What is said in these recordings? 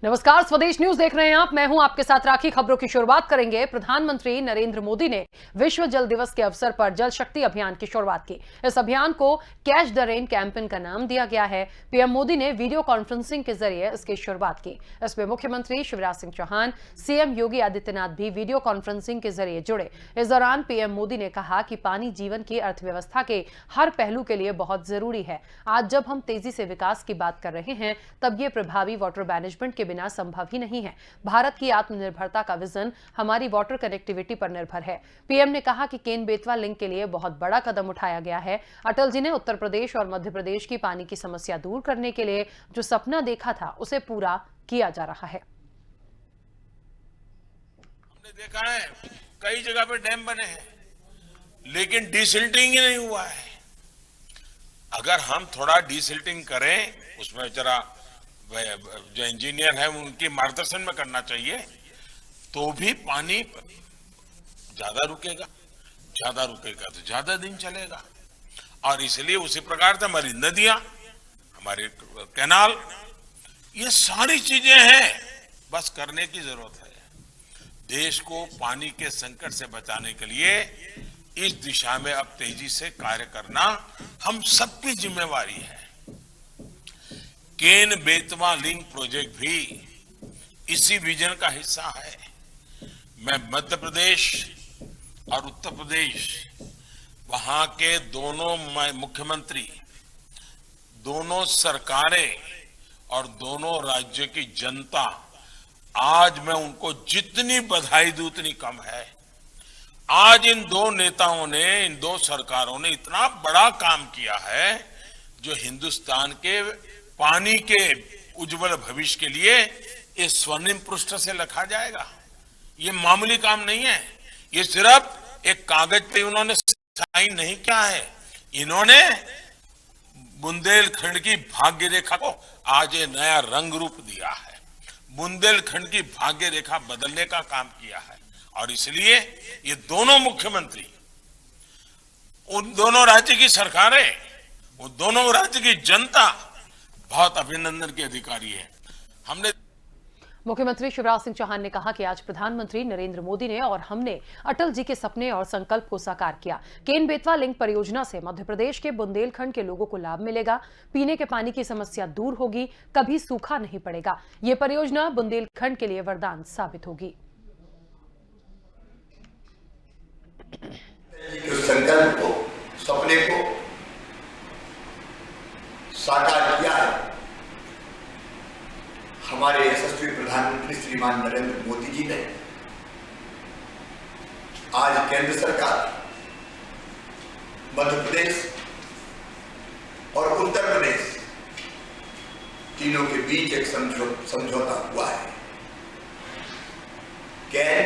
नमस्कार, स्वदेश न्यूज देख रहे हैं आप। मैं हूं आपके साथ राखी। खबरों की शुरुआत करेंगे। प्रधानमंत्री नरेंद्र मोदी ने विश्व जल दिवस के अवसर पर जल शक्ति अभियान की शुरुआत की। इस अभियान को कैच द रेन कैंपेन का नाम दिया गया है। पीएम मोदी ने वीडियो कॉन्फ्रेंसिंग के जरिए इसकी शुरुआत की। इसमें मुख्यमंत्री शिवराज सिंह चौहान, सीएम योगी आदित्यनाथ भी वीडियो कॉन्फ्रेंसिंग के जरिए जुड़े। इस दौरान पीएम मोदी ने कहा कि पानी जीवन की अर्थव्यवस्था के हर पहलू के लिए बहुत जरूरी है। आज जब हम तेजी से विकास की बात कर रहे हैं, तब ये प्रभावी वाटर मैनेजमेंट के बिना संभव ही नहीं है। भारत की आत्मनिर्भरता का विजन हमारी वाटर कनेक्टिविटी पर निर्भर है। पीएम ने कहा कि केन बेतवा लिंक के लिए बहुत बड़ा कदम उठाया गया है। अटल जी ने उत्तर प्रदेश और मध्य प्रदेश की पानी की समस्या दूर करने के लिए जो सपना देखा था, उसे पूरा किया जा रहा है। हमने देखा है कई जगह पे डैम बने हैं, लेकिन डिसिल्टिंग ही नहीं हुआ है। अगर हम थोड़ा डिसिल्टिंग करें, उसमें जरा जो इंजीनियर है उनके मार्गदर्शन में करना चाहिए, तो भी पानी ज्यादा रुकेगा तो ज्यादा दिन चलेगा। और इसलिए उसी प्रकार से हमारी नदियां, हमारे कैनाल, ये सारी चीजें हैं, बस करने की जरूरत है। देश को पानी के संकट से बचाने के लिए इस दिशा में अब तेजी से कार्य करना हम सबकी जिम्मेवारी है। केन बेतवा लिंक प्रोजेक्ट भी इसी विजन का हिस्सा है। मैं मध्य प्रदेश और उत्तर प्रदेश, वहां के दोनों मुख्यमंत्री, दोनों सरकारें और दोनों राज्य की जनता, आज मैं उनको जितनी बधाई दूं उतनी कम है। आज इन दो नेताओं ने, इन दो सरकारों ने इतना बड़ा काम किया है, जो हिंदुस्तान के पानी के उज्जवल भविष्य के लिए इस स्वर्णिम पृष्ठ से लिखा जाएगा। ये मामूली काम नहीं है। ये सिर्फ एक कागज पे उन्होंने साइन नहीं किया है, इन्होंने बुंदेलखंड की भाग्य रेखा को आज ये नया रंग रूप दिया है। बुंदेलखंड की भाग्य रेखा बदलने का काम किया है। और इसलिए ये दोनों मुख्यमंत्री, उन दोनों राज्य की सरकारें, उन दोनों राज्य की जनता बहुत अभिनंदन के अधिकारी है। हमने मुख्यमंत्री शिवराज सिंह चौहान ने कहा कि आज प्रधानमंत्री नरेंद्र मोदी ने और हमने अटल जी के सपने और संकल्प को साकार किया। केन बेतवा लिंक परियोजना से मध्य प्रदेश के बुंदेलखंड के लोगों को लाभ मिलेगा। पीने के पानी की समस्या दूर होगी, कभी सूखा नहीं पड़ेगा। ये परियोजना बुंदेलखंड के लिए वरदान साबित होगी। संकल्प को, सपने को साकार किया है हमारे यशस्वी प्रधानमंत्री श्रीमान नरेंद्र मोदी जी ने। आज केंद्र सरकार, मध्य प्रदेश और उत्तर प्रदेश, तीनों के बीच एक समझौता हुआ है। केन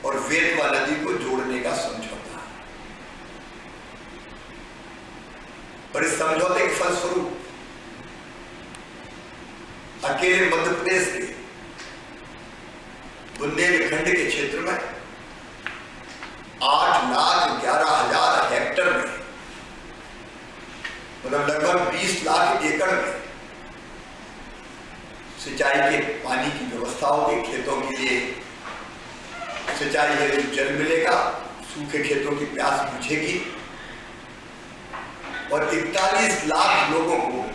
और बेतवा नदी को जोड़ने का समझौता। और इस समझौते के फलस्वरूप अकेले मध्य प्रदेश के बुंदेलखंड के क्षेत्र में 8,11,000 हेक्टेयर में, मतलब लगभग 20 लाख एकड़ में सिंचाई के पानी की व्यवस्था होगी। खेतों के लिए सिंचाई हेतु जल मिलेगा, सूखे खेतों की प्यास बुझेगी और 41 लाख लोगों को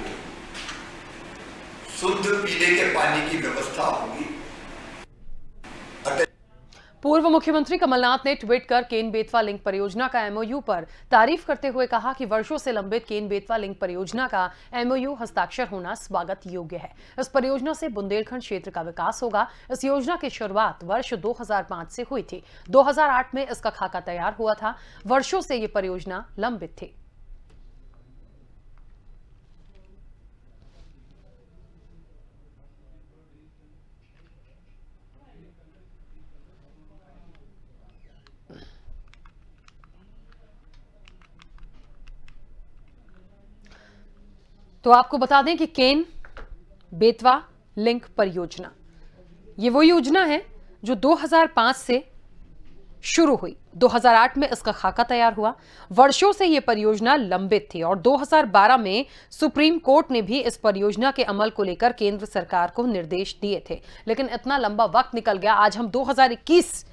शुद्ध पीने के पानी की व्यवस्था होगी। पूर्व मुख्यमंत्री कमलनाथ ने ट्वीट कर केन बेतवा लिंक परियोजना का एमओयू पर तारीफ करते हुए कहा कि वर्षों से लंबित केन बेतवा लिंक परियोजना का एमओयू हस्ताक्षर होना स्वागत योग्य है। इस परियोजना से बुंदेलखंड क्षेत्र का विकास होगा। इस योजना की शुरुआत वर्ष 2005 से हुई थी। 2008 में इसका खाका तैयार हुआ था। वर्षों से ये परियोजना लंबित थी। तो आपको बता दें कि केन बेतवा लिंक परियोजना, ये वो योजना है जो 2005 से शुरू हुई। 2008 में इसका खाका तैयार हुआ। वर्षों से यह परियोजना लंबित थी और 2012 में सुप्रीम कोर्ट ने भी इस परियोजना के अमल को लेकर केंद्र सरकार को निर्देश दिए थे। लेकिन इतना लंबा वक्त निकल गया, आज हम 2021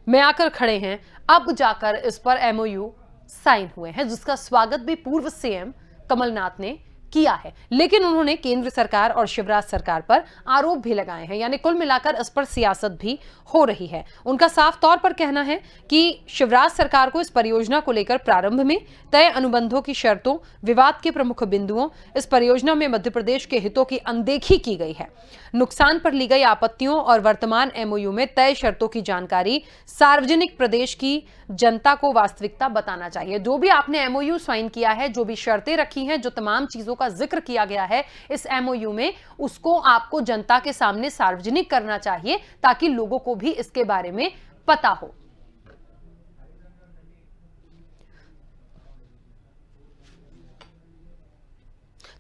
में आकर खड़े हैं, अब जाकर इस पर एमओयू साइन हुए हैं, जिसका स्वागत भी पूर्व सीएम कमलनाथ ने किया है। लेकिन उन्होंने केंद्र सरकार और शिवराज सरकार पर आरोप भी लगाए हैं, यानी कुल मिलाकर इस पर सियासत भी हो रही है। उनका साफ तौर पर कहना है कि शिवराज सरकार को इस परियोजना को लेकर प्रारंभ में तय अनुबंधों की शर्तों, विवाद के प्रमुख बिंदुओं, इस परियोजना में मध्य प्रदेश के हितों की अनदेखी की गई है। नुकसान पर ली गई आपत्तियों और वर्तमान एमओयू में तय शर्तों की जानकारी सार्वजनिक प्रदेश की जनता को वास्तविकता बताना चाहिए। जो भी आपने एमओयू साइन किया है, जो भी शर्तें रखी हैं, जो तमाम चीजों का जिक्र किया गया है इस एमओयू में, उसको आपको जनता के सामने सार्वजनिक करना चाहिए ताकि लोगों को भी इसके बारे में पता हो।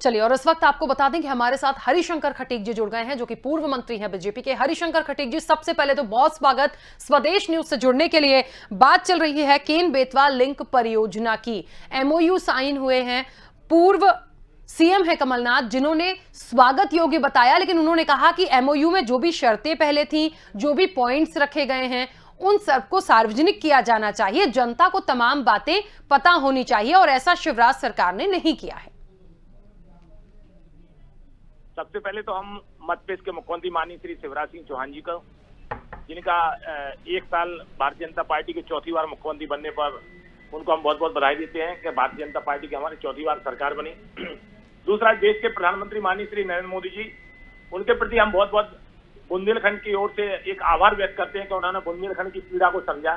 चलिए, और इस वक्त आपको बता दें कि हमारे साथ हरिशंकर खटीक जी जुड़ गए हैं, जो कि पूर्व मंत्री हैं बीजेपी के। हरिशंकर खटीक जी, सबसे पहले तो बहुत स्वागत स्वदेश न्यूज से जुड़ने के लिए। बात चल रही है केन बेतवा लिंक परियोजना की। एमओयू साइन हुए हैं, पूर्व सीएम है कमलनाथ, जिन्होंने स्वागत योग्य बताया, लेकिन उन्होंने कहा कि एमओयू में जो भी शर्तें पहले थी, जो भी पॉइंट्स रखे गए हैं, उन सबको सार्वजनिक किया जाना चाहिए, जनता को तमाम बातें पता होनी चाहिए, और ऐसा शिवराज सरकार ने नहीं किया है। सबसे पहले तो हम मध्य प्रदेश के मुख्यमंत्री माननीय श्री शिवराज सिंह चौहान जी को, जिनका 1 साल भारतीय जनता पार्टी के चौथी बार मुख्यमंत्री बनने पर उनको हम बहुत बहुत बधाई देते हैं कि भारतीय जनता पार्टी की हमारी चौथी बार सरकार बनी। दूसरा, देश के प्रधानमंत्री माननीय श्री नरेंद्र मोदी जी, उनके प्रति हम बहुत बहुत बुंदेलखंड की ओर से एक आभार व्यक्त करते हैं कि उन्होंने बुंदेलखंड की पीड़ा को समझा।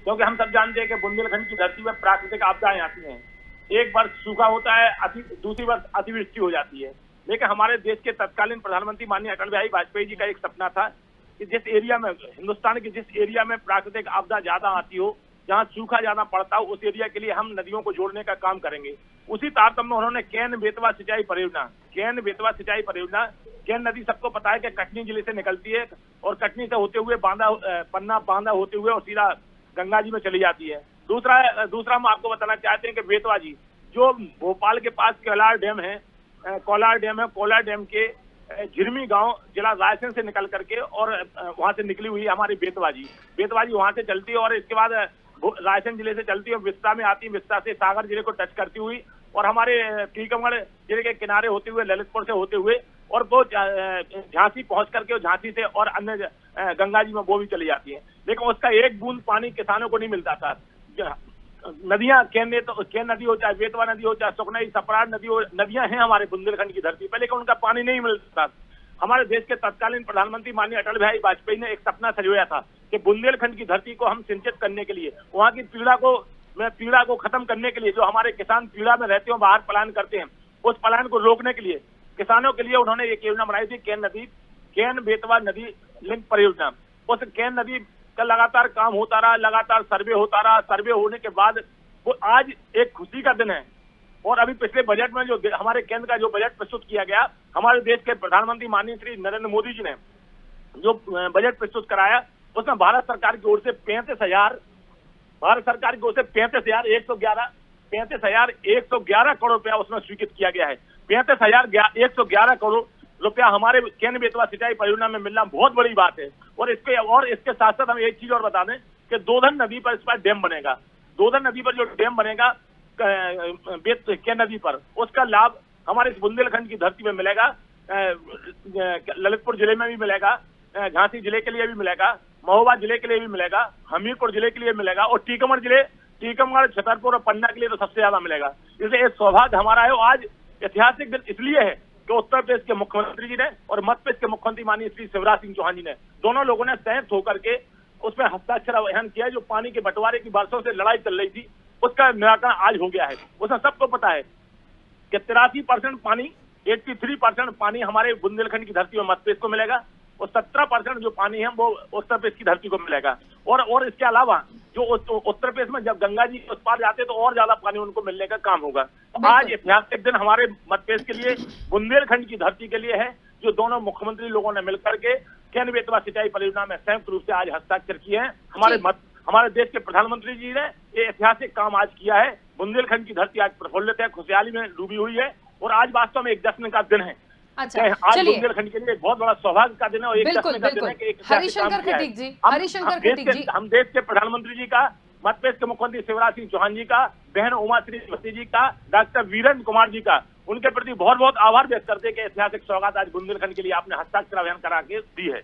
क्योंकि हम सब जानते हैं कि बुंदेलखंड की धरती में प्राकृतिक आपदाएं आती हैं, एक वर्ष सूखा होता है, दूसरी वर्ष अतिवृष्टि हो जाती है। लेकिन हमारे देश के तत्कालीन प्रधानमंत्री माननीय अटल बिहारी वाजपेयी जी का एक सपना था कि जिस एरिया में, हिंदुस्तान के जिस एरिया में प्राकृतिक आपदा ज्यादा आती हो, जहां सूखा ज्यादा पड़ता हो, उस एरिया के लिए हम नदियों को जोड़ने का काम करेंगे। उसी तारतम्य में उन्होंने केन बेतवा सिंचाई परियोजना, केन नदी सबको पता है कि कटनी जिले से निकलती है और कटनी से होते हुए पन्ना बांदा होते हुए और सीधा गंगा जी में चली जाती है। दूसरा हम आपको बताना चाहते हैं कि बेतवा जी, जो भोपाल के पास कोलार डैम के झिरमी गांव जिला रायसेन से निकल करके और वहां से निकली हुई हमारी बेतवा जी वहां से चलती है और इसके बाद रायसेन जिले से चलती है, विस्ता में आती है, विस्ता से सागर जिले को टच करती हुई और हमारे टीकमगढ़ जिले के किनारे होते हुए, ललितपुर से होते हुए और वो झांसी पहुंच करके झांसी से और अन्य गंगा जी में वो भी चली जाती है। लेकिन उसका एक बूंद पानी किसानों को नहीं मिलता था। नदियां केन नदी हो, चाहे बेतवा नदी हो, चाहे सुकनई सपरार नदी हो, नदियां हैं हमारे बुंदेलखंड की धरती पर, लेकिन उनका पानी नहीं मिलता। हमारे देश के तत्कालीन प्रधानमंत्री माननीय अटल बिहारी वाजपेयी ने एक सपना सजोया था कि बुंदेलखंड की धरती को हम सिंचित करने के लिए, वहां की पीड़ा को खत्म करने के लिए, जो हमारे किसान पीड़ा में रहते हो, बाहर पलायन करते हैं, उस पलायन को रोकने के लिए, किसानों के लिए उन्होंने एक योजना बनाई थी, केन बेतवा नदी लिंक परियोजना। उस केन नदी का लगातार काम होता रहा, लगातार सर्वे होता रहा। सर्वे होने के बाद वो आज एक खुशी का दिन है। और अभी पिछले बजट में जो हमारे केंद्र का जो बजट प्रस्तुत किया गया, हमारे देश के प्रधानमंत्री माननीय श्री नरेंद्र मोदी जी ने जो बजट प्रस्तुत कराया, उसमें भारत सरकार की ओर से 35,111 करोड़ रुपया उसमें स्वीकृत किया गया है। 35,111 करोड़ रुपया हमारे केन बेतवा सिंचाई परियोजना में मिलना बहुत बड़ी बात है। और इसके साथ साथ हम एक चीज और बता दें कि दोधन नदी पर इस पर डैम बनेगा। दोधन नदी पर जो डैम बनेगा केन नदी पर, उसका लाभ हमारे इस बुंदेलखंड की धरती में मिलेगा। ललितपुर जिले में भी मिलेगा, झांसी जिले के लिए भी मिलेगा, महोबा जिले के लिए भी मिलेगा, हमीरपुर जिले के लिए मिलेगा और टीकमगढ़, छतरपुर और पन्ना के लिए तो सबसे ज्यादा मिलेगा। इसलिए एक सौभाग्य हमारा है। आज ऐतिहासिक दिन इसलिए है कि उत्तर प्रदेश के मुख्यमंत्री जी ने और मध्य प्रदेश के मुख्यमंत्री माननीय श्री शिवराज सिंह चौहान जी ने, दोनों लोगों ने संयुक्त होकर के उसमें हस्ताक्षर अभियान किया। जो पानी के बंटवारे की वर्षों से लड़ाई चल रही थी, उसका निराकरण आज हो गया है। उसमें सबको पता है कि 83% पानी, 83% पानी हमारे बुंदेलखंड की धरती में मध्य प्रदेश को मिलेगा और 17% जो पानी है वो उत्तर प्रदेश की धरती को मिलेगा। और इसके अलावा जो उत्तर प्रदेश में जब गंगा जी उस पार जाते तो और ज्यादा पानी उनको मिलने का काम होगा। तो आज ऐतिहासिक दिन हमारे मध्य प्रदेश के लिए, बुंदेलखंड की धरती के लिए है, जो दोनों मुख्यमंत्री लोगों ने मिलकर के केन बेतवा सिंचाई परियोजना में संयुक्त रूप से आज हस्ताक्षर किए हैं। हमारे देश के प्रधानमंत्री जी ने ये ऐतिहासिक काम आज किया है। बुंदेलखंड की धरती आज प्रफुल्लित है, खुशहाली में डूबी हुई है और आज वास्तव में एक जश्न का दिन है। अच्छा, आज चलिए, बुंदेलखंड के लिए एक बहुत बड़ा सौभाग्य का दिन है और एक बिल्कुल जश्न का दिन है कि एक ऐतिहासिक हरिशंकर काम किया है। खटीक जी, हम- हरिशंकर हम देश खटीक के- जी, हम देश के प्रधानमंत्री जी का, मध्य प्रदेश के मुख्यमंत्री शिवराज सिंह चौहान जी का, बहन उमाश्री भट्टी जी का, डॉक्टर वीरेंद्र कुमार जी का, उनके प्रति बहुत बहुत आभार व्यक्त करते हैं कि ऐतिहासिक सौगात आज बुंदेलखंड के लिए आपने हस्ताक्षर अभियान करा के दी है।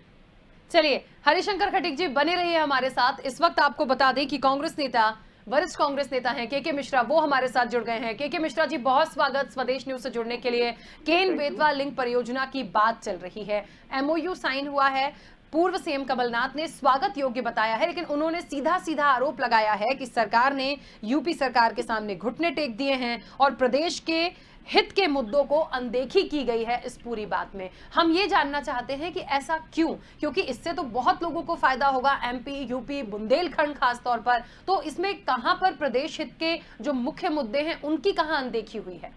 चलिए हरिशंकर खटीक जी बने रहिए हमारे साथ। इस वक्त आपको बता दें कि कांग्रेस नेता, वरिष्ठ कांग्रेस नेता हैं के मिश्रा, वो हमारे साथ जुड़ गए हैं। के मिश्रा जी, बहुत स्वागत स्वदेश न्यूज से जुड़ने के लिए। केन बेतवा लिंक परियोजना की बात चल रही है, एमओयू साइन हुआ है, पूर्व सीएम कमलनाथ ने स्वागत योग्य बताया है, लेकिन उन्होंने सीधा सीधा आरोप लगाया है कि सरकार ने यूपी सरकार के सामने घुटने टेक दिए हैं और प्रदेश के हित के मुद्दों को अनदेखी की गई है इस पूरी बात में। हम ये जानना चाहते हैं कि ऐसा क्यों, क्योंकि इससे तो बहुत लोगों को फायदा होगा, एमपी, यूपी, बुंदेलखंड खास तौर पर। तो इसमें कहां पर प्रदेश हित के जो मुख्य मुद्दे हैं उनकी कहां अनदेखी हुई है?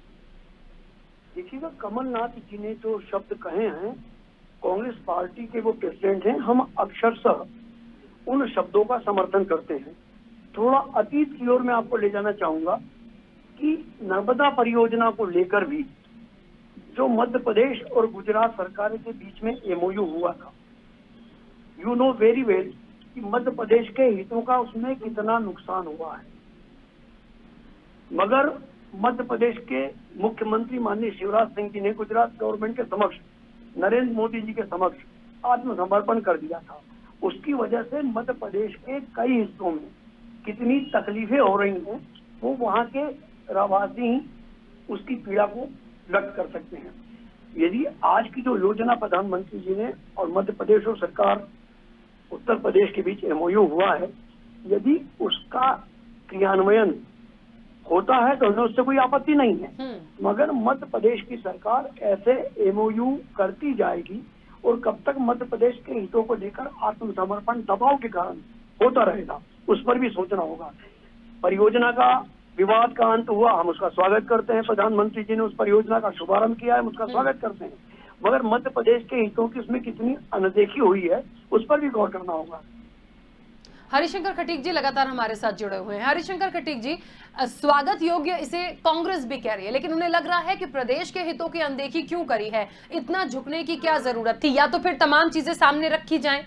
देखिएगा, कमलनाथ जी ने जो शब्द कहे हैं, कांग्रेस पार्टी के वो प्रेसिडेंट हैं, हम अक्षरशः उन शब्दों का समर्थन करते हैं। थोड़ा अतीत की ओर मैं आपको ले जाना चाहूंगा कि नर्मदा परियोजना को लेकर भी जो मध्य प्रदेश और गुजरात सरकार के बीच में एमओयू हुआ था, यू नो वेरी वेल कि मध्य प्रदेश के हितों का उसमें कितना नुकसान हुआ है। मगर मध्य प्रदेश के मुख्यमंत्री माननीय शिवराज सिंह जी ने गुजरात गवर्नमेंट के समक्ष, नरेंद्र मोदी जी के समक्ष आत्मसमर्पण कर दिया था। उसकी वजह से मध्य प्रदेश के कई हिस्सों में कितनी तकलीफें हो रही हैं, वो वहाँ के रहवासी ही उसकी पीड़ा को व्यक्त कर सकते हैं। यदि आज की जो योजना प्रधानमंत्री जी ने और मध्य प्रदेश और सरकार उत्तर प्रदेश के बीच एमओयू हुआ है, यदि उसका क्रियान्वयन होता है तो हमें उससे कोई आपत्ति नहीं है। मगर मध्य प्रदेश की सरकार ऐसे एमओयू करती जाएगी और कब तक मध्य प्रदेश के हितों को लेकर आत्मसमर्पण दबाव के कारण होता रहेगा, उस पर भी सोचना होगा। परियोजना का विवाद का अंत हुआ, हम उसका स्वागत करते हैं। प्रधानमंत्री जी ने उस परियोजना का शुभारंभ किया है, हम उसका स्वागत करते हैं। मगर मध्य प्रदेश के हितों की उसमें कितनी अनदेखी हुई है, उस पर भी गौर करना होगा। हरिशंकर खटीक जी लगातार हमारे साथ जुड़े हुए हैं। हरिशंकर खटीक जी, स्वागत योग्य इसे कांग्रेस भी कह रही है, लेकिन उन्हें लग रहा है कि प्रदेश के हितों की अनदेखी क्यों करी है, इतना झुकने की क्या जरूरत थी, या तो फिर तमाम चीजें सामने रखी जाएं?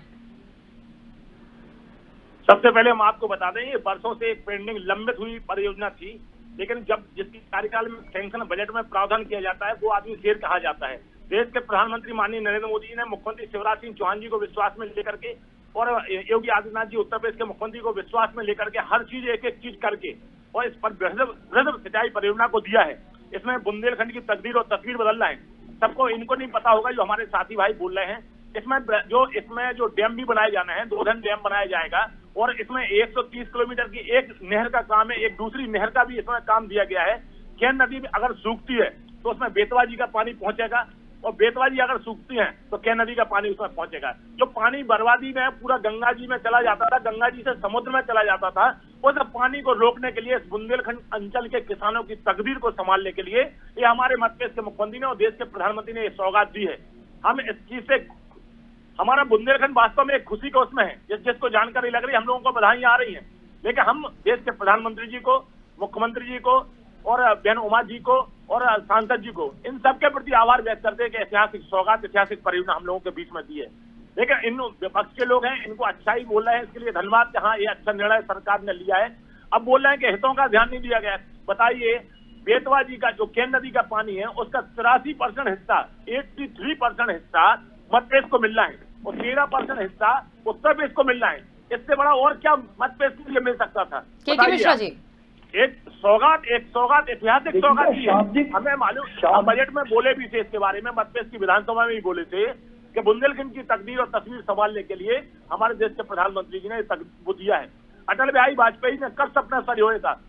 सबसे पहले हम आपको बता दें, ये वर्षों से एक पेंडिंग लंबित हुई परियोजना थी, लेकिन जब जिसकी कार्यकाल में सैंक्शन बजट में प्रावधान किया जाता है, वो आदमी शेर कहा जाता है। देश के प्रधानमंत्री माननीय नरेंद्र मोदी जी ने मुख्यमंत्री शिवराज सिंह चौहान जी को विश्वास में लेकर के और योगी आदित्यनाथ जी उत्तर प्रदेश के मुख्यमंत्री को विश्वास में लेकर के हर चीज एक एक चीज करके और इस पर बृहद सिंचाई परियोजना को दिया है। इसमें बुंदेलखंड की तकदीर और तस्वीर बदलना है। सबको इनको नहीं पता होगा, जो हमारे साथी भाई बोल रहे हैं, इसमें जो डैम भी बनाए जाना है, दोधन डैम बनाया जाएगा और इसमें 130 किलोमीटर की एक नहर का काम है, एक दूसरी नहर का भी इसमें काम दिया गया है। केन नदी में अगर सूखती है तो उसमें बेतवा जी का पानी पहुंचेगा और बेतवा जी अगर सूखती है तो केन नदी का पानी उसमें पहुंचेगा। जो पानी बर्बादी में पूरा गंगा जी में चला जाता था, गंगा जी से समुद्र में चला जाता था, उस पानी को रोकने के लिए इस बुंदेलखंड अंचल के किसानों की तकदीर को संभालने के लिए ये हमारे मध्य प्रदेश के मुख्यमंत्री ने और देश के प्रधानमंत्री ने सौगात दी है। हम इस चीज से, हमारा बुंदेलखंड वास्तव में एक खुशी का उसमें है, जिसको जानकारी लग रही है, हम लोगों को बधाई आ रही है। लेकिन हम देश के प्रधानमंत्री जी को, मुख्यमंत्री जी को और बहन उमा जी को और सांसद जी को, इन सबके प्रति आभार व्यक्त करते हैं कि ऐतिहासिक सौगात, ऐतिहासिक परियोजना हम लोगों के बीच में दी है। लेकिन इन विपक्ष के लोग हैं, इनको अच्छा ही बोल रहे हैं, इसके लिए धन्यवाद कि हाँ ये अच्छा निर्णय सरकार ने लिया है। अब बोल रहे हैं कि हितों का ध्यान नहीं दिया गया। बताइए, बेतवा जी का जो केन नदी का पानी है उसका 83% हिस्सा, 83% हिस्सा मध्य प्रदेश को मिलना है और 13% हिस्सा उत्तर प्रदेश को मिलना है। इससे बड़ा और क्या मध्य प्रदेश के लिए मिल सकता था? के मिश्रा जी, एक सौगात, ऐतिहासिक सौगात की है। हमें मालूम, हम बजट में बोले भी थे इसके बारे में, मध्य प्रदेश की विधानसभा में भी बोले थे कि बुंदेलखंड की तकदीर और तस्वीर संभालने के लिए हमारे देश के प्रधानमंत्री जी ने वो दिया है। अटल बिहारी वाजपेयी ने कब सपना सर होया था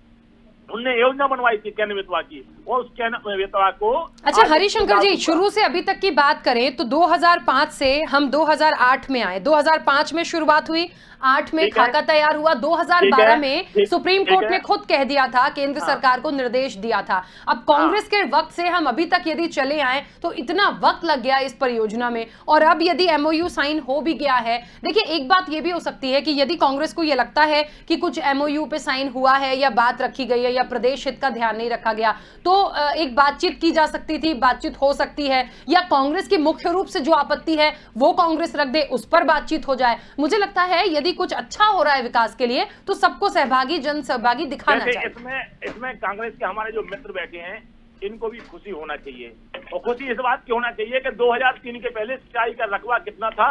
उनने योजना बनवाई थी केन बेतवा की, और उस केन बेतवा को अच्छा हरिशंकर जी, शुरू से अभी तक की बात करें तो 2005 से हम 2008 में आए, 2005 में शुरुआत हुई, 8 में खाका तैयार हुआ, 2012 में सुप्रीम कोर्ट ने खुद कह दिया था, केंद्र सरकार को निर्देश दिया था। अब कांग्रेस के वक्त से हम अभी तक यदि चले आए तो इतना वक्त लग गया इस परियोजना में, और अब यदि एमओयू साइन हो भी गया है, देखिए एक बात ये भी हो सकती है कि यदि कांग्रेस को ये लगता है कि कुछ एमओयू पे साइन हुआ है या बात रखी गई है या प्रदेश हित का ध्यान नहीं रखा गया, तो एक बातचीत की जा सकती थी, बातचीत हो सकती है, या कांग्रेस की मुख्य रूप से जो आपत्ति है वो कांग्रेस रख दे, उस पर बातचीत हो जाए। मुझे लगता है यदि कुछ अच्छा हो रहा है विकास के लिए तो सबको सहभागी, जन सहभागी दिखाना चाहिए। इसमें कांग्रेस के हमारे जो मित्र बैठे हैं इनको भी खुशी होना चाहिए, और खुशी इस बात की होना चाहिए कि 2003 के पहले सिंचाई का रकबा कितना था,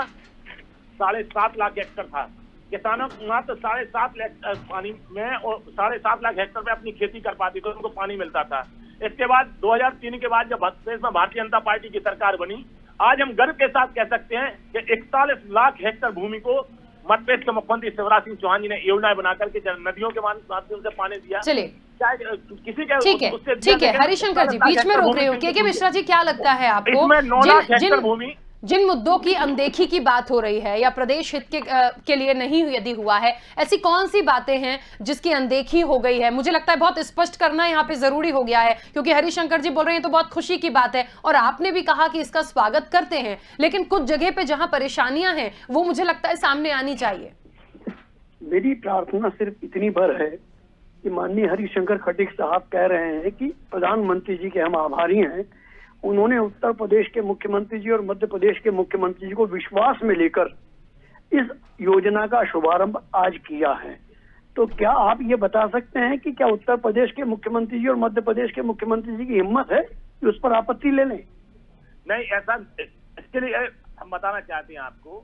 7.5 लाख हेक्टर था। किसानों मात्र 7.5 लाख पानी में और 7.5 लाख हेक्टर में अपनी खेती कर पाती थी, उनको पानी मिलता था। इसके बाद 2003 के बाद जब देश में भारतीय जनता पार्टी की सरकार बनी, आज हम गर्व के साथ कह सकते हैं कि 41 लाख हेक्टर भूमि को मध्य प्रदेश के मुख्यमंत्री शिवराज सिंह चौहान जी ने योजना बनाकर के नदियों के माध्यम से पानी दिया। चलिए किसी का ठीक है हरिशंकर जी, बीच में रोक रहे हो, के मिश्रा जी, क्या लगता है आपको जिन मुद्दों की अनदेखी की बात हो रही है या प्रदेश हित के लिए नहीं यदि हुआ है, ऐसी कौन सी बातें हैं जिसकी अनदेखी हो गई है? मुझे लगता है बहुत स्पष्ट करना यहाँ पे जरूरी हो गया है, क्योंकि हरिशंकर जी बोल रहे हैं तो बहुत खुशी की बात है और आपने भी कहा कि इसका स्वागत करते हैं, लेकिन कुछ जगह पे जहां परेशानियां हैं वो मुझे लगता है सामने आनी चाहिए। मेरी प्रार्थना सिर्फ इतनी भर है कि माननीय हरिशंकर खटीक साहब कह रहे हैं कि प्रधानमंत्री जी के हम आभारी हैं, उन्होंने उत्तर प्रदेश के मुख्यमंत्री जी और मध्य प्रदेश के मुख्यमंत्री जी को विश्वास में लेकर इस योजना का शुभारंभ आज किया है। तो क्या आप ये बता सकते हैं कि क्या उत्तर प्रदेश के मुख्यमंत्री जी और मध्य प्रदेश के मुख्यमंत्री जी की हिम्मत है कि उस पर आपत्ति ले लें? नहीं, ऐसा इसके लिए हम बताना चाहते हैं आपको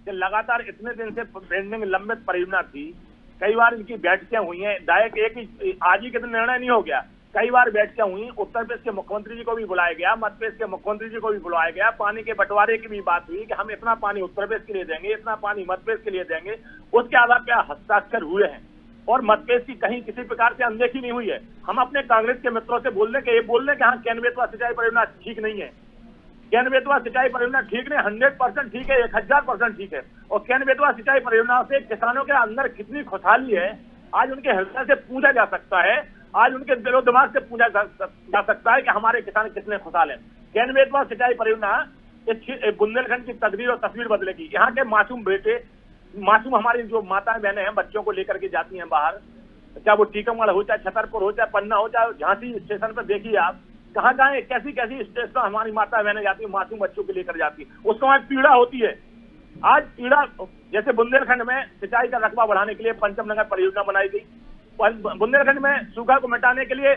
कि लगातार इतने दिन से पेंडिंग लंबित परियोजना थी, कई बार इनकी बैठकें हुई हैं, डायरेक्ट एक ही आज ही के दिन निर्णय नहीं हो गया, कई बार बैठकें हुई, उत्तर प्रदेश के मुख्यमंत्री जी को भी बुलाया गया, मध्य प्रदेश के मुख्यमंत्री जी को भी बुलाया गया, पानी के बंटवारे की भी बात हुई कि हम इतना पानी उत्तर प्रदेश के लिए देंगे, इतना पानी मध्य प्रदेश के लिए देंगे, उसके आधार पर हस्ताक्षर हुए हैं और मध्य प्रदेश की कहीं किसी प्रकार से अनदेखी नहीं हुई है। हम अपने कांग्रेस के मित्रों से बोल रहे कि हाँ केन बेतवा सिंचाई परियोजना ठीक नहीं है, केन बेतवा सिंचाई परियोजना ठीक नहीं, 100% ठीक है, 1000% ठीक है, और केन बेतवा सिंचाई परियोजना से किसानों के अंदर कितनी खुशहाली है आज उनके हृदय से पूछा जा सकता है, आज उनके दिलो दिमाग से पूछा जा सकता है कि हमारे किसान कितने खुशहाल हैं। केन बेतवा सिंचाई परियोजना बुंदेलखंड की तकदीर और तस्वीर बदलेगी। यहाँ के मासूम बेटे, मासूम हमारी जो माताएं बहनें हैं बच्चों को लेकर के जाती हैं बाहर, चाहे वो टीकमगढ़ हो, चाहे छतरपुर हो, चाहे पन्ना हो, चाहे झांसी स्टेशन पर देखिए आप, कहाँ कहाँ कैसी कैसी स्टेशन हमारी माताएं बहनें जाती है, मासूम बच्चों को लेकर जाती है, उसको वहां पीड़ा होती है। आज पीड़ा, जैसे बुंदेलखंड में सिंचाई का रकबा बढ़ाने के लिए पंचमनगर परियोजना बनाई गई, बुंदेलखंड में सूखा को मिटाने के लिए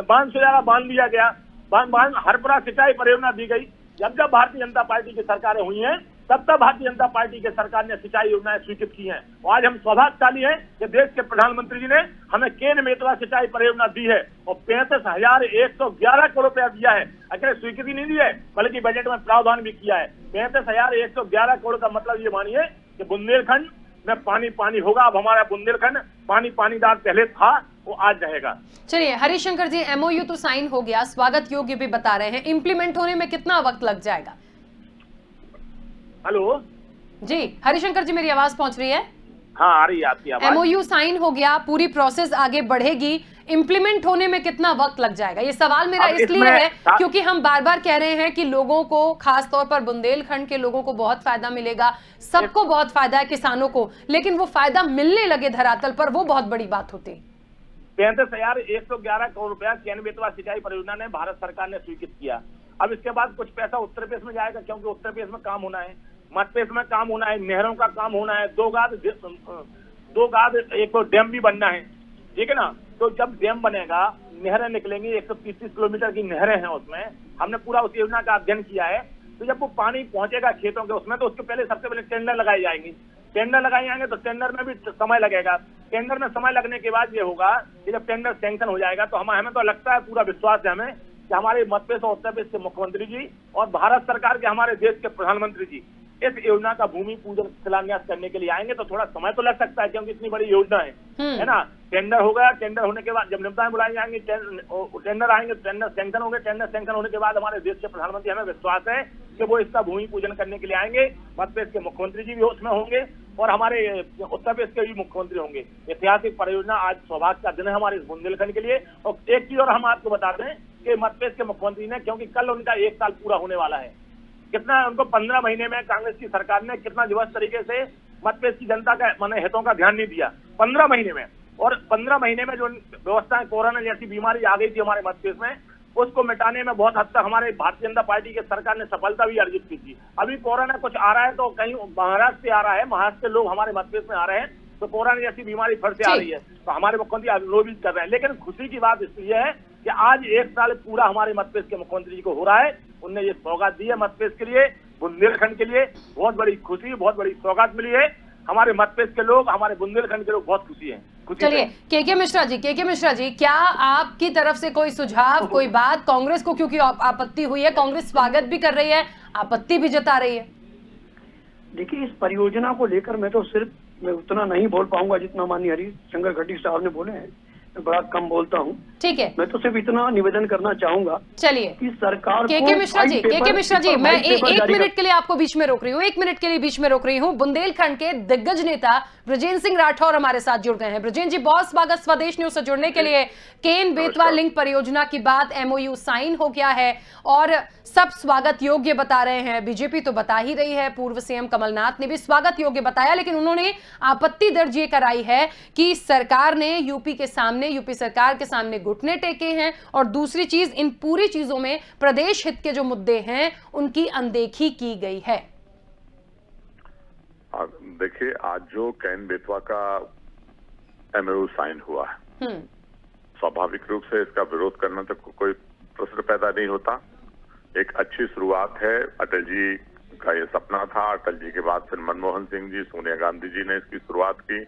बांध सुजारा बांध दिया गया, बांध हरपुरा सिंचाई परियोजना दी गई। जब जब भारतीय जनता पार्टी की सरकारें हुई हैं तब तब भारतीय जनता पार्टी के सरकार ने सिंचाई योजनाएं स्वीकृत की हैं, और आज हम सौभाग्यशाली हैं कि देश के प्रधानमंत्री जी ने हमें केन बेतवा सिंचाई परियोजना दी है और 35,111 करोड़ रुपया दिया है। अगर स्वीकृति नहीं दी है बल्कि बजट में प्रावधान भी किया है। 35,111 करोड़ का मतलब ये मानिए कि बुंदेलखंड में पानी पानी होगा। अब हमारा बुंदेलखंड पानीदार पहले था, वो आज रहेगा। चलिए हरिशंकर जी, एमओयू तो साइन हो गया, स्वागत योग्य भी बता रहे हैं, इंप्लीमेंट होने में कितना वक्त लग जाएगा? हेलो जी हरिशंकर जी, मेरी आवाज पहुंच रही है? हाँ आ रही है आपकी आवाज। एमओयू साइन हो गया, पूरी प्रोसेस आगे बढ़ेगी, इंप्लीमेंट होने में कितना वक्त लग जाएगा? ये सवाल मेरा इसलिए है क्योंकि हम बार बार कह रहे हैं कि लोगों को, खास तौर पर बुंदेलखंड के लोगों को बहुत फायदा मिलेगा, सबको बहुत फायदा है, किसानों को, लेकिन वो फायदा मिलने लगे धरातल पर, वो बहुत बड़ी बात होती। 35,111 करोड़ रुपया केन बेतवा सिंचाई परियोजना ने भारत सरकार ने स्वीकृत किया। अब इसके बाद कुछ पैसा उत्तर प्रदेश में जाएगा, क्योंकि उत्तर प्रदेश में काम होना है, मध्य प्रदेश में काम होना है, नहरों का काम होना है, दो गाद एक तो डैम भी बनना है, ठीक है ना। तो जब डैम बनेगा, नहरें निकलेंगी, 130 किलोमीटर की नहरें हैं उसमें, हमने पूरा उस योजना का अध्ययन किया है। तो जब वो पानी पहुंचेगा खेतों के उसमें, तो उसके पहले सबसे पहले टेंडर लगाए जाएंगे, तो टेंडर में भी समय लगेगा। टेंडर में समय लगने के बाद ये होगा कि जब टेंडर सैंक्शन हो जाएगा तो हमें तो लगता है, पूरा विश्वास है हमें कि हमारे मध्य प्रदेश और उत्तर प्रदेश के मुख्यमंत्री जी और भारत सरकार के हमारे देश के प्रधानमंत्री जी इस योजना का भूमि पूजन शिलान्यास करने के लिए आएंगे तो थोड़ा समय तो लग सकता है, क्योंकि इतनी बड़ी योजना है ना। टेंडर हो गया, टेंडर होने के बाद जब निविदाएं बुलाई जाएंगी, टेंडर आएंगे, टेंडर सैंक्शन होंगे, टेंडर सैंक्शन होने के बाद हमारे देश के प्रधानमंत्री, हमें विश्वास है कि वो इसका भूमि पूजन करने के लिए आएंगे। मध्य प्रदेश के मुख्यमंत्री जी भी उसमें होंगे और हमारे उत्तर प्रदेश के भी मुख्यमंत्री होंगे। ऐतिहासिक परियोजना, आज सौभाग्य का दिन है हमारे इस बुंदेलखंड के लिए। और एक चीज और हम आपको बता दें कि मध्य प्रदेश के मुख्यमंत्री ने, क्योंकि कल उनका 1 साल पूरा होने वाला है, कितना उनको 15 महीने में कांग्रेस की सरकार ने कितना दिवस तरीके से मध्य प्रदेश की जनता का माने हितों का ध्यान नहीं दिया 15 महीने में। और 15 महीने में जो व्यवस्थाएं, कोरोना जैसी बीमारी आ गई थी हमारे मध्य प्रदेश में, उसको मिटाने में बहुत हद तक हमारे भारतीय जनता पार्टी की सरकार ने सफलता भी अर्जित की थी। अभी कोरोना कुछ आ रहा है तो कहीं महाराष्ट्र से आ रहा है, महाराष्ट्र से लोग हमारे मध्य प्रदेश में आ रहे हैं, तो कोरोना जैसी बीमारी फिर से आ रही है, तो हमारे मुख्यमंत्री आलोचित कर रहे हैं। लेकिन खुशी की बात इसलिए है कि आज 1 साल पूरा हमारे मध्य प्रदेश के मुख्यमंत्री जी को हो रहा है। उनने ये सौगात दी है मध्य प्रदेश के लिए, बुंदेलखंड के लिए। बहुत बड़ी खुशी, बहुत बड़ी सौगात मिली है। हमारे मध्य प्रदेश के लोग, हमारे बुंदेलखंड के लोग बहुत खुशी हैं। चलिए के मिश्रा जी, क्या आपकी तरफ से कोई सुझाव, कोई बात? कांग्रेस को क्योंकि आपत्ति हुई है, कांग्रेस स्वागत भी कर रही है, आपत्ति भी जता रही है। देखिए, इस परियोजना को लेकर मैं उतना नहीं बोल पाऊंगा जितना माननीय हरीश शंकर खट्टी साहब ने बोले हैं। मैं बड़ा कम बोलता हूँ, ठीक है। मैं तो सिर्फ इतना निवेदन करना चाहूंगा, चलिए, कि सरकार के मिश्रा जी, मैं एक मिनट के लिए आपको बीच में रोक रही हूँ, 1 मिनट के लिए बीच में रोक रही हूँ। बुंदेलखंड के दिग्गज नेता ब्रजेंद्र सिंह राठौर हमारे साथ जुड़ गए हैं। ब्रजेंद्र जी, बहुत स्वागत स्वदेश न्यूज से जुड़ने के लिए। केन बेतवा लिंक परियोजना की बात, MOU साइन हो गया है और सब स्वागत योग्य बता रहे हैं। बीजेपी तो बता ही रही है, पूर्व सीएम कमलनाथ ने भी स्वागत योग्य बताया, लेकिन उन्होंने आपत्ति दर्ज ये कराई है कि सरकार ने यूपी सरकार के सामने घुटने टेके हैं और दूसरी चीज, इन पूरी चीजों में प्रदेश हित के जो मुद्दे हैं उनकी अनदेखी की गई है। देखिए, आज जो कैन बेतवा का MOU साइन हुआ है, स्वाभाविक रूप से इसका विरोध करना तो कोई प्रश्न पैदा नहीं होता। एक अच्छी शुरुआत है। अटल जी का ये सपना था, अटल जी के बाद फिर मनमोहन सिंह जी, सोनिया गांधी जी ने इसकी शुरुआत की।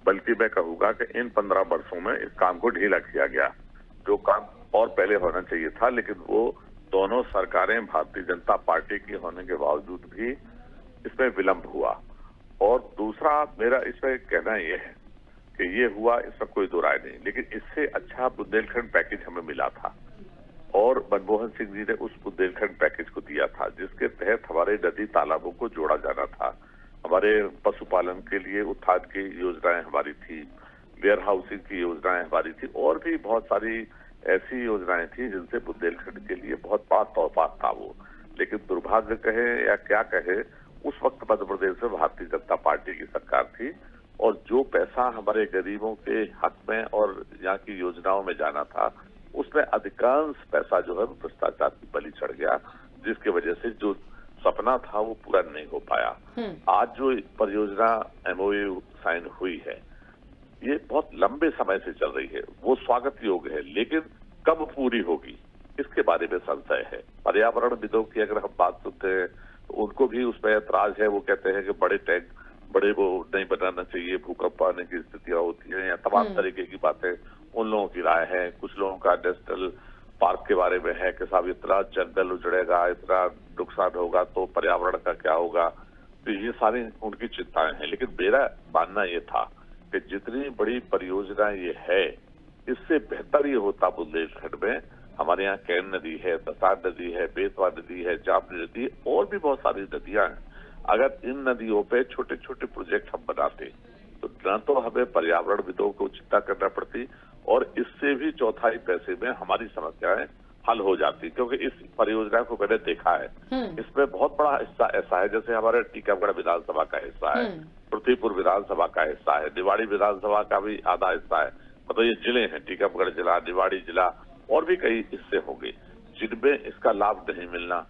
बल्कि मैं कहूंगा कि इन 15 वर्षों में इस काम को ढीला किया गया, जो काम और पहले होना चाहिए था, लेकिन वो दोनों सरकारें भारतीय जनता पार्टी की होने के बावजूद भी इसमें विलंब हुआ। और दूसरा मेरा इसमें कहना यह है कि ये हुआ, इसमें कोई दो राय नहीं, लेकिन इससे अच्छा बुंदेलखंड पैकेज हमें मिला था और मनमोहन सिंह जी ने उस बुंदेलखंड पैकेज को दिया था, जिसके तहत हमारे नदी तालाबों को जोड़ा जाना था। हमारे पशुपालन के लिए उत्थान की योजनाएं हमारी थी, वेयर हाउसिंग की योजनाएं हमारी थी, और भी बहुत सारी ऐसी योजनाएं थी जिनसे बुंदेलखंड के लिए बहुत बड़ा तोहफा था वो। लेकिन दुर्भाग्य कहे या क्या कहे, उस वक्त मध्य प्रदेश में भारतीय जनता पार्टी की सरकार थी और जो पैसा हमारे गरीबों के हक में और यहाँ की योजनाओं में जाना था, उसमें अधिकांश पैसा जो है भ्रष्टाचार की बलि चढ़ गया, जिसकी वजह से जो सपना था वो पूरा नहीं हो पाया। आज जो परियोजना MOU साइन हुई है, ये बहुत लंबे समय से चल रही है, वो स्वागत योग्य है, लेकिन कब पूरी होगी इसके बारे में संशय है। पर्यावरणविदों की अगर हम बात सुनते हैं तो उनको भी उसमें ऐतराज है। वो कहते हैं कि बड़े वो नहीं बनाना चाहिए, भूकंप आने की स्थितियां होती हैं या तमाम तरीके की बातें उन लोगों की राय है। कुछ लोगों का नेशनल पार्क के बारे में है कि साहब इतना जंगल उजड़ेगा, इतना नुकसान होगा तो पर्यावरण का क्या होगा, तो ये सारी उनकी चिंताएं हैं। लेकिन मेरा मानना ये था कि जितनी बड़ी परियोजना ये है, इससे बेहतर ये होता बुंदेलखंड में। हमारे यहाँ कैन नदी है, दसार नदी है, बेतवा नदी है, जामनी नदी, और भी बहुत सारी नदियां हैं। अगर इन नदियों पे छोटे छोटे प्रोजेक्ट हम बनाते तो न तो हमें पर्यावरणविदों को चिंता करना पड़ती और इससे भी चौथाई पैसे में हमारी समस्याएं हल हो जाती। क्योंकि इस परियोजना को मैंने देखा है, इसमें बहुत बड़ा हिस्सा ऐसा है, जैसे हमारे टीकमगढ़ विधानसभा का हिस्सा है, पृथ्वीपुर विधानसभा का हिस्सा है, निवाड़ी विधानसभा का भी आधा हिस्सा है। मतलब ये जिले हैं, टीकमगढ़ जिला, निवाड़ी जिला, और भी कई हिस्से होंगे जिनमें इसका लाभ नहीं मिलना।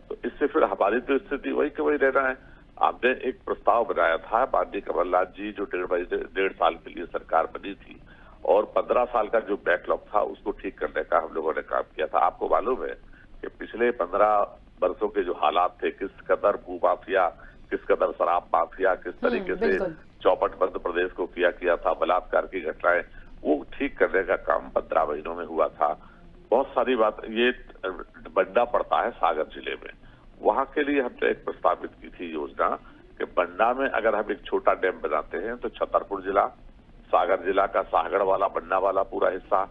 तो इससे फिर हमारी तो स्थिति वही के वही रहना है। आपने एक प्रस्ताव बनाया था, माननीय कमलनाथ जी, जो 1.5 साल के लिए सरकार बनी थी, और 15 साल का जो बैकलॉग था उसको ठीक करने का हम लोगों ने काम किया था। आपको मालूम है कि पिछले 15 वर्षों के जो हालात थे, किस कदर भू माफिया, किस कदर शराब माफिया, किस तरीके से चौपट मध्य प्रदेश को किया था, बलात्कार की घटनाएं, वो ठीक करने का काम 15 महीनों में हुआ था। बहुत सारी बात, ये बंडा पड़ता है सागर जिले में, वहां के लिए हमने एक प्रस्तावित की थी योजना कि बंडा में अगर हम एक छोटा डैम बनाते हैं तो छतरपुर जिला, सागर जिला का साहगढ़ वाला, बंडा वाला पूरा हिस्सा,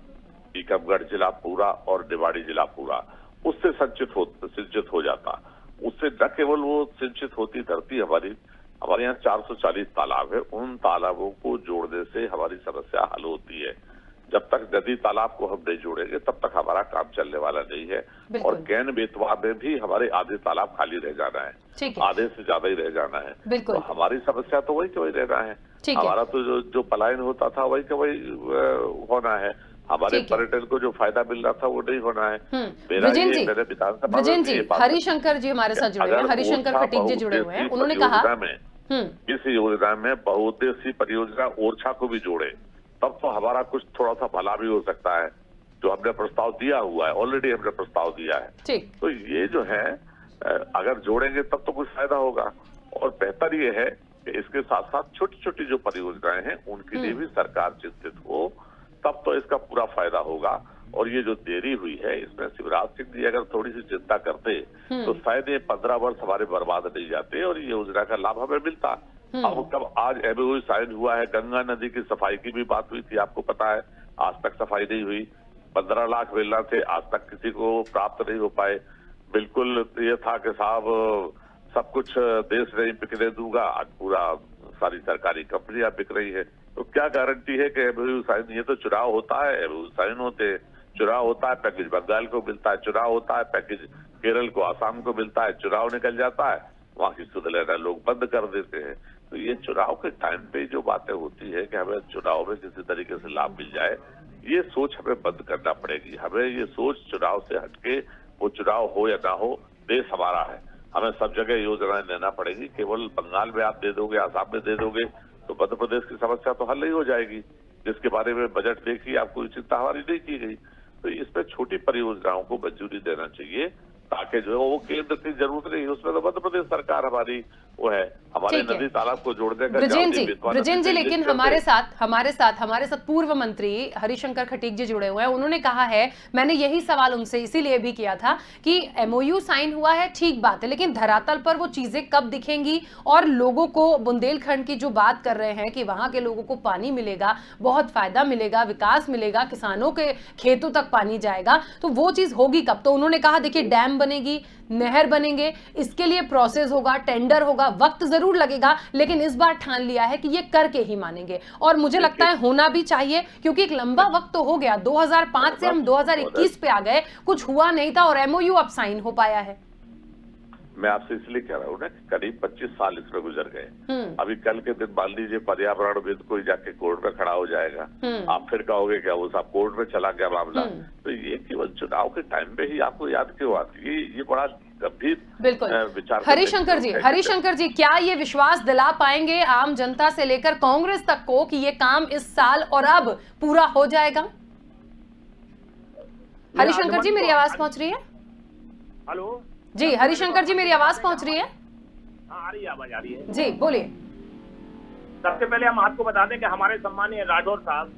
टीकमगढ़ जिला पूरा और निवाड़ी जिला पूरा उससे सिंचित हो जाता। उससे न केवल वो सिंचित होती धरती, हमारे यहाँ 440 तालाब है, उन तालाबों को जोड़ने से हमारी समस्या हल होती है। जब तक नदी तालाब को हम नहीं जोड़ेंगे तब तक हमारा काम चलने वाला नहीं है। और कैन बेतवा में भी हमारे आधे तालाब खाली रह जाना है, आधे से ज्यादा ही रह जाना है। तो हमारी समस्या तो वही के वही रहना है। हमारा तो जो पलायन होता था वही का वही होना है। हमारे पर्यटन को जो फायदा मिल रहा था वो नहीं होना है। मेरे विधानसभा में हरिशंकर जी हमारे साथ जुड़े हैं, हरिशंकर खटीक जी जुड़े हुए हैं। उन्होंने कहा इस योजना में बहुउद्देशीय परियोजना ओरछा को भी जोड़े, तब तो हमारा कुछ थोड़ा सा भला भी हो सकता है। जो हमने प्रस्ताव दिया हुआ है, ऑलरेडी हमने प्रस्ताव दिया है। तो ये जो है अगर जोड़ेंगे तब तो कुछ फायदा होगा। और बेहतर ये है कि इसके साथ साथ छोटी छोटी जो परियोजनाएं हैं उनके लिए भी सरकार चिंतित हो, तब तो इसका पूरा फायदा होगा। और ये जो देरी हुई है इसमें शिवराज सिंह जी अगर थोड़ी सी चिंता करते तो शायद ये 15 वर्ष हमारे बर्बाद नहीं जाते और ये योजना का लाभ हमें मिलता। अब कब आज एमओयू साइन हुआ है, गंगा नदी की सफाई की भी बात हुई थी, आपको पता है, आज तक सफाई नहीं हुई। 15 लाख मिलना थे, आज तक किसी को प्राप्त नहीं हो पाए। बिल्कुल ये था कि साहब सब कुछ देश नहीं बिकने दूंगा, आज पूरा सारी सरकारी कंपनियां बिक रही है। तो क्या गारंटी है कि एमओयू साइन, ये तो चुनाव होता है, एमओयू साइन होते हैं, चुनाव होता है पैकेज बंगाल को मिलता है, चुनाव होता है पैकेज केरल को, आसाम को मिलता है, चुनाव निकल जाता है, वहां की सुध लेना लोग बंद कर देते हैं। तो ये चुनाव के टाइम पे जो बातें होती है कि हमें चुनाव में किसी तरीके से लाभ मिल जाए, ये सोच हमें बंद करना पड़ेगी। हमें ये सोच चुनाव से हटके, वो चुनाव हो या ना हो, देश हमारा है, हमें सब जगह योजनाएं लेना पड़ेगी। केवल बंगाल में आप दे दोगे, आसाम में दे दोगे तो मध्य प्रदेश की समस्या तो हल नहीं हो जाएगी, जिसके बारे में बजट देखी आपको चिंता हमारी नहीं की गई। तो इसमें छोटी परियोजनाओं को मंजूरी देना चाहिए ताकि जो है वो केंद्र की जरूरत नहीं, उसमें तो मध्य प्रदेश सरकार हमारी वो है, हमारे नदी तालाब को जोड़ने का। ब्रजेन जी लेकिन हमारे साथ पूर्व मंत्री हरिशंकर खटीक जी जुड़े हुए हैं। उन्होंने कहा है, मैंने यही सवाल उनसे इसीलिए भी किया था कि एमओयू साइन हुआ है, ठीक बात है, लेकिन धरातल पर वो चीजें कब दिखेंगी और लोगों को बुंदेलखंड की जो बात कर रहे हैं कि वहां के लोगों को पानी मिलेगा, बहुत फायदा मिलेगा, विकास मिलेगा, किसानों के खेतों तक पानी जाएगा, तो वो चीज होगी कब? तो उन्होंने कहा देखिए डैम बनेगी, नहर बनेंगे, इसके लिए प्रोसेस होगा, टेंडर होगा, वक्त जरूर लगेगा, लेकिन इस बार ठान लिया है कि ये करके ही मानेंगे। और मुझे लगता है होना भी चाहिए, क्योंकि एक लंबा वक्त तो हो गया, 2005 से हम 2021 पे आ गए, कुछ हुआ नहीं था और एमओयू अब साइन हो पाया है। मैं आपसे इसलिए कह रहा हूँ ना, करीब 25 साल इसमें गुजर गए। अभी कल के दिन मान लीजिए पर्यावरणविद कोई जाके कोर्ट में खड़ा हो जाएगा, आप फिर कहोगे क्या वो साहब कोर्ट में चला गया मामला। तो ये केवल चुनाव के टाइम पे ही आपको याद क्यों आती है? ये बड़ा गंभीर विचार। हरिशंकर जी, क्या ये विश्वास दिला पाएंगे आम जनता से लेकर कांग्रेस तक को कि ये काम इस साल और अब पूरा हो जाएगा? हरिशंकर जी मेरी आवाज पहुंच रही है? हेलो जी हरिशंकर जी मेरी आवाज पहुंच रही है? हाँ, आ रही है, आवाज आ रही है जी, बोलिए। सबसे पहले हम आपको बता दें कि हमारे सम्मानीय राठौर साहब,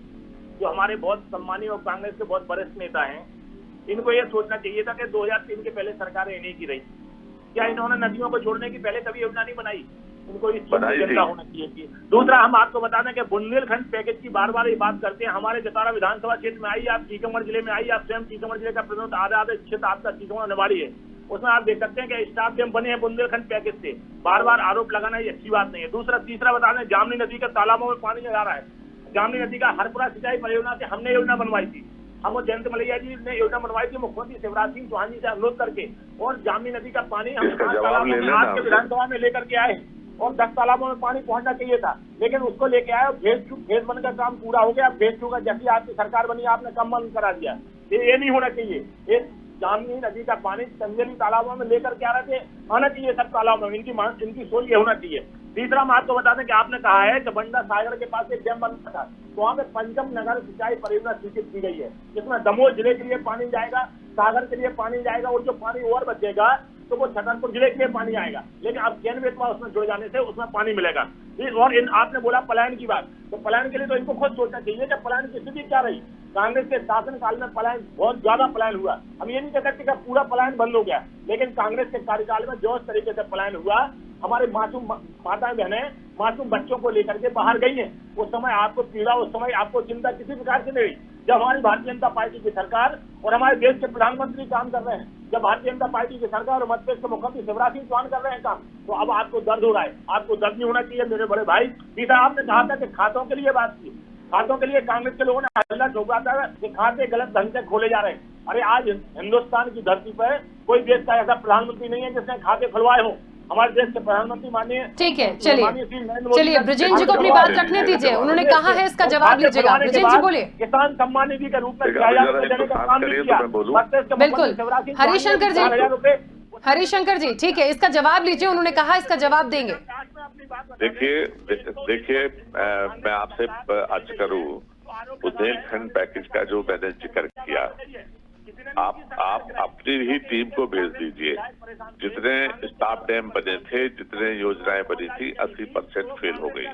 जो हमारे बहुत सम्मानीय और कांग्रेस के बहुत वरिष्ठ नेता हैं, इनको ये सोचना चाहिए था कि 2003 के पहले सरकारें नहीं की रही, क्या इन्होंने नदियों को जोड़ने की पहले कभी योजना नहीं बनाई? इनको इस चीज की चिंता होना चाहिए थी। दूसरा, हम आपको बता दें कि बुंदेलखंड पैकेज की बार बार ये बात करते हैं। हमारे जतारा विधानसभा क्षेत्र में आई, आप टीकमगढ़ जिले में आई, आप स्वयं टीकमगढ़ जिले का प्रतिनिधित्व आधा क्षेत्र आपका टीकमगढ़ निवाड़ी है, उसमें आप देख सकते हैं कि स्टाफ डैम बने हैं बुंदेलखंड पैकेज से। बार बार आरोप लगाना ये अच्छी बात नहीं है। दूसरा, तीसरा बता दें, जामनी नदी के तालाबों में पानी जा रहा है। जामनी नदी का हरपुरा सिंचाई परियोजना से हमने योजना बनवाई थी, हम जयंत मलैया जी ने योजना बनवाई थी मुख्यमंत्री शिवराज सिंह चौहान जी से अनुरोध करके, और जामनी नदी का पानी हम आज के विधानसभा में लेकर के आए और 10 तालाबों में पानी पहुंचना चाहिए था, लेकिन उसको लेके आए और फेज 1 का काम पूरा हो गया। फेज 2 का जैसी आपकी सरकार बनी आपने कम बंद करा दिया। ये नहीं होना चाहिए। ये जामनी नदी का पानी चंदेली तालाबों में लेकर के आना चाहिए सब तालाबों में, इनकी सोच ये होना चाहिए। तीसरा, मैं आपको बता दें कि आपने कहा है कि बंडा सागर के पास एक डैम बनता था, तो वहाँ पे पंचम नगर सिंचाई परियोजना स्वीकृत की गई है, जिसमें दमोह जिले के लिए पानी जाएगा, सागर के लिए पानी जाएगा, और जो पानी और बचेगा तो वो छतरपुर जिले के लिए पानी आएगा, लेकिन अब कैन बेतवा उसमें जुड़ जाने से उसमें पानी मिलेगा। और आपने बोला पलायन की बात, तो पलायन के लिए तो इनको खुद सोचना चाहिए कि पलायन की स्थिति क्या रही। कांग्रेस के शासन काल में पलायन, बहुत ज्यादा पलायन हुआ। हम ये नहीं कह सकते कि पूरा पलायन बंद हो गया, लेकिन कांग्रेस के कार्यकाल में जो तरीके से पलायन हुआ, हमारे मासूम माताएं बहनें मासूम बच्चों को लेकर के बाहर गई हैं। उस समय आपको पीड़ा, उस समय आपको चिंता किसी प्रकार की नहीं रही। जब हमारी भारतीय जनता पार्टी की सरकार और हमारे देश के प्रधानमंत्री काम कर रहे हैं, जब भारतीय जनता पार्टी की सरकार और मध्य प्रदेश के मुख्यमंत्री शिवराज सिंह चौहान कर रहे हैं काम, तो अब आपको दर्द हो रहा है। आपको दर्द नहीं होना चाहिए मेरे बड़े भाई। सीधा आपने कहा था कि खातों के लिए बात की, खातों के लिए कांग्रेस के लोगों ने हल्ला ठोका था कि खाते गलत ढंग से खोले जा रहे हैं। अरे आज हिंदुस्तान की धरती पर कोई देश का ऐसा प्रधानमंत्री नहीं है जिसने खाते खुलवाए हों। हमारे देश के प्रधानमंत्री माननीय, ठीक है, चलिए ब्रिजेश जी को अपनी बात रखने दीजिए, उन्होंने कहा है इसका जवाब लीजिएगा। ब्रिजेश जी बोलिए। किसान सम्मान निधि के रूप में 6,000 रुपए देने का काम नहीं किया। बिल्कुल हरिशंकर जी, ठीक है, इसका जवाब लीजिए, उन्होंने कहा इसका जवाब देंगे। देखिए मैं आपसे अर्ज करूं, बुंदेलखंड पैकेज का जो मैंने जिक्र किया, आप अपनी ही टीम को भेज दीजिए। जितने स्टाफ डैम बने थे, जितने योजनाएं बनी थी, 80% फेल हो गई।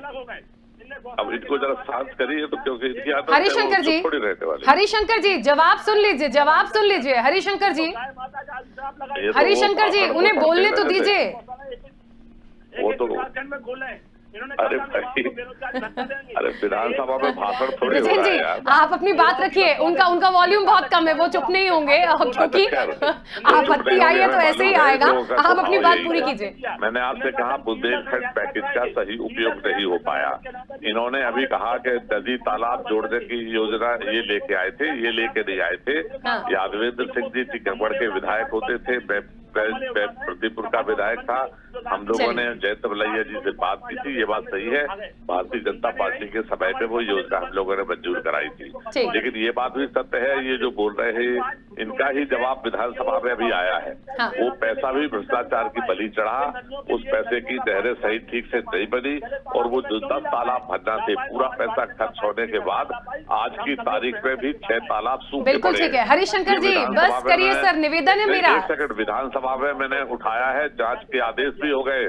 अब इनको जरा शांत करिए, तो क्योंकि इनकी आदत हरिशंकर जी, थोड़ी रहने वाली। हरिशंकर जी जवाब सुन लीजिए, जवाब सुन लीजिए। हरिशंकर जी, हरिशंकर जी, उन्हें बोलने तो दीजिए। वो तो अरे भाई, अरे विधानसभा में भाषण थोड़ी हो रहा है यार। आप अपनी बात रखिए, उनका वॉल्यूम बहुत कम है, वो चुप नहीं होंगे क्योंकि आपत्ति आई है तो ऐसे ही आएगा। आप अपनी बात पूरी कीजिए। मैंने आपसे कहा बुंदेलखंड पैकेज का सही उपयोग नहीं हो पाया। इन्होंने अभी कहा कि नदी तालाब जोड़ने की योजना ये लेके आए थे, ये लेके नहीं आए थे। यादवेंद्र सिंह जी टीकमगढ़ के विधायक होते थे, मैं प्रदीपुर का विधायक था। हम लोगों ने जयंत मलैया जी से बात की थी, ये बात सही है। भारतीय जनता पार्टी के समय में वो योजना हम लोगों ने मंजूर कराई थी, लेकिन ये बात भी सत्य है, ये जो बोल रहे हैं इनका ही जवाब विधानसभा में अभी आया है। वो पैसा भी भ्रष्टाचार की बलि चढ़ा, उस पैसे की नहरें सही ठीक से नहीं बनी, और वो जो 10 तालाब भरना थे, पूरा पैसा खर्च होने के बाद आज की तारीख में भी 6 तालाब सूखे पड़े। बिल्कुल ठीक है हरिशंकर जी, बस करिए सर, निवेदन है मेरा। एक सेकंड, विधानसभा में मैंने उठाया है, जांच के आदेश भी हो गए,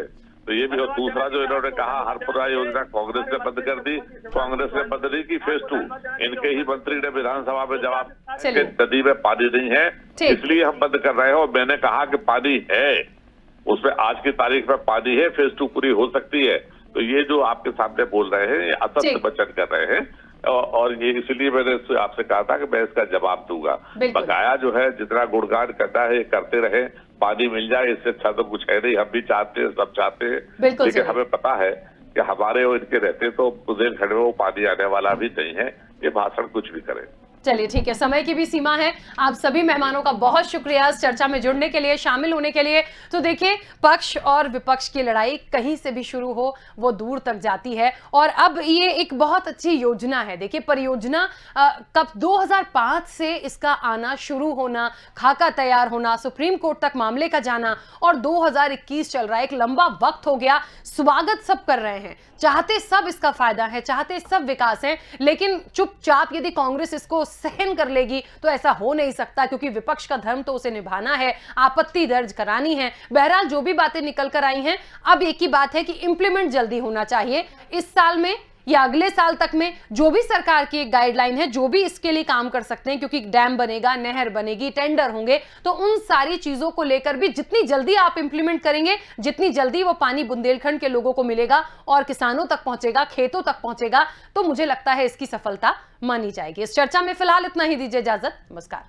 तो ये भी हो। दूसरा जो इन्होंने कहा हरपुरा योजना कांग्रेस ने बंद कर दी, कांग्रेस ने बंद नहीं की, फेज 2 इनके ही मंत्री ने विधानसभा में जवाब कि नदी में पानी नहीं है इसलिए हम बंद कर रहे हैं। और मैंने कहा कि पानी है, उसमें आज की तारीख में पानी है, फेज 2 पूरी हो सकती है। तो ये जो आपके सामने बोल रहे हैं, ये असत्य वचन कर रहे हैं, और ये इसलिए मैंने आपसे कहा था कि मैं इसका जवाब दूंगा। बकाया जो है, जितना गुणगान करना है करते रहे, पानी मिल जाए, इससे अच्छा तो कुछ है नहीं। हम भी चाहते हैं, सब चाहते हैं, लेकिन हमें पता है कि हमारे और इनके रहते तो बुंदेलखंड में वो पानी आने वाला भी नहीं है। ये भाषण कुछ भी करे। चलिए ठीक है, समय की भी सीमा है। आप सभी मेहमानों का बहुत शुक्रिया इस चर्चा में जुड़ने के लिए, शामिल होने के लिए। तो देखिए, पक्ष और विपक्ष की लड़ाई कहीं से भी शुरू हो वो दूर तक जाती है, और अब ये एक बहुत अच्छी योजना है। देखिए, परियोजना कब 2005 से इसका आना शुरू होना, खाका तैयार होना, सुप्रीम कोर्ट तक मामले का जाना, और 2021 चल रहा है, एक लंबा वक्त हो गया। स्वागत सब कर रहे हैं, चाहते सब इसका फायदा है, चाहते सब विकास है, लेकिन चुपचाप यदि कांग्रेस इसको सहन कर लेगी तो ऐसा हो नहीं सकता, क्योंकि विपक्ष का धर्म तो उसे निभाना है, आपत्ति दर्ज करानी है। बहरहाल जो भी बातें निकल कर आई हैं, अब एक ही बात है कि इंप्लीमेंट जल्दी होना चाहिए, इस साल में या अगले साल तक में। जो भी सरकार की एक गाइडलाइन है, जो भी इसके लिए काम कर सकते हैं, क्योंकि डैम बनेगा, नहर बनेगी, टेंडर होंगे, तो उन सारी चीजों को लेकर भी जितनी जल्दी आप इंप्लीमेंट करेंगे, जितनी जल्दी वो पानी बुंदेलखंड के लोगों को मिलेगा और किसानों तक पहुंचेगा, खेतों तक पहुंचेगा, तो मुझे लगता है इसकी सफलता मानी जाएगी। इस चर्चा में फिलहाल इतना ही, दीजिए इजाजत, नमस्कार।